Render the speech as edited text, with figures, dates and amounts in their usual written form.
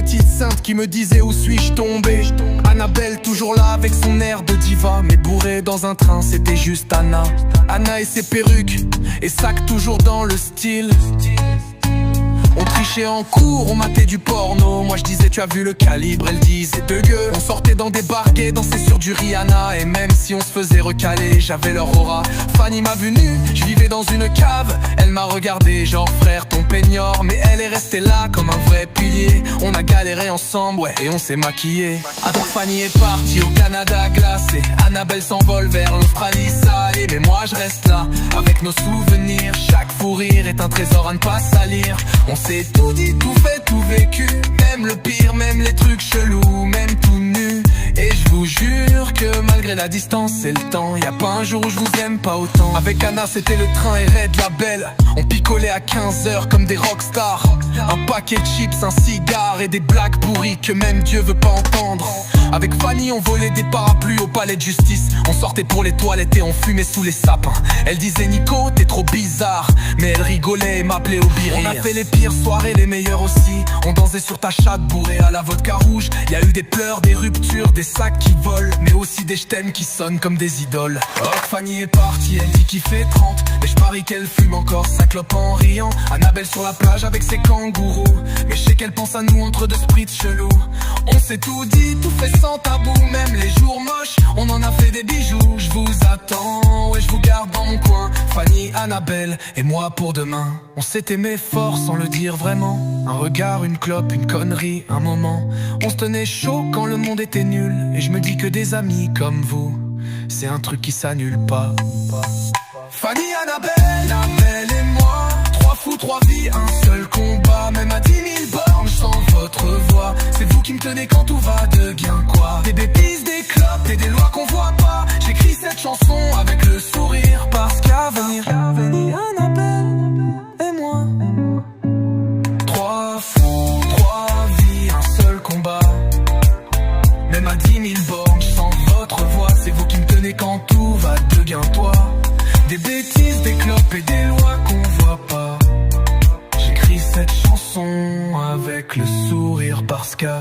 petite sainte qui me disait où suis-je tombé. Annabelle toujours là avec son air de diva, mais bourrée dans un train, c'était juste Anna. Anna et ses perruques, et sac toujours dans le style. On trichait en cours, on matait du porno. Moi je disais tu as vu le calibre, elle disait de gueux. On sortait dans des bars gays, dansait sur du Rihanna. Et même si on se faisait recaler, j'avais leur aura. Fanny m'a vu nu, je vivais dans une cave. Elle m'a regardé genre frère ton peignor. Mais elle est restée là comme un vrai pilier. On a galéré ensemble, ouais, et on s'est maquillé. Alors Fanny est partie au Canada glacé. Annabelle s'envole vers l'Australie salée. Mais moi je reste là, avec nos souvenirs. Chaque fou rire est un trésor à ne pas salir. On s'est tout dit, tout fait, tout vécu. Même le pire, même les trucs chelous, même tout nu. Et je vous jure que malgré la distance et le temps, y'a pas un jour où je vous aime pas autant. Avec Anna c'était le train et raid la belle. On picolait à 15h comme des rockstars. Un paquet de chips, un cigare et des blagues pourries que même Dieu veut pas entendre. Avec Fanny on volait des parapluies au palais de justice. On sortait pour les toilettes et on fumait sous les sapins. Elle disait Nico t'es trop bizarre, mais elle rigolait et m'appelait au biré. On a fait les pires soirées, les meilleures aussi. On dansait sur ta chatte bourrée à la vodka rouge. Y'a eu des pleurs, des ruptures, des sacs qui volent, mais aussi des je t'aime qui sonnent comme des idoles. Oh Fanny est partie, elle dit qu'il fait 30. Mais je parie qu'elle fume encore sa clope en riant. Annabelle sur la plage avec ses kangourous. Mais je sais qu'elle pense à nous entre deux sprites chelous. On s'est tout dit, tout fait sans tabou. Même les jours moches, on en a fait des bijoux. Je vous attends, ouais je vous garde dans mon coin. Fanny, Annabelle et moi pour demain. On s'est aimé fort sans le dire vraiment. Un regard, une clope, une connerie, un moment. On se tenait chaud quand le monde était nul. Et je me dis que des amis comme vous, c'est un truc qui s'annule pas. Fanny, Annabelle et moi, trois fous, trois vies, un seul combat. Même à 10 000 bornes sans votre voix. C'est vous qui me tenez quand tout va de bien quoi. Des bêtises, des clopes et des lois qu'on voit pas. J'écris cette chanson avec le sourire parce qu'à venir Fanny, Annabelle et moi. Trois fous, trois vies, un seul combat. Même à 10 000 bornes sans votre voix. C'est vous qui me tenez quand tout va de bien toi. Des bêtises, des clopes et des lois qu'on voit pas. J'écris cette chanson avec le sourire parce qu'à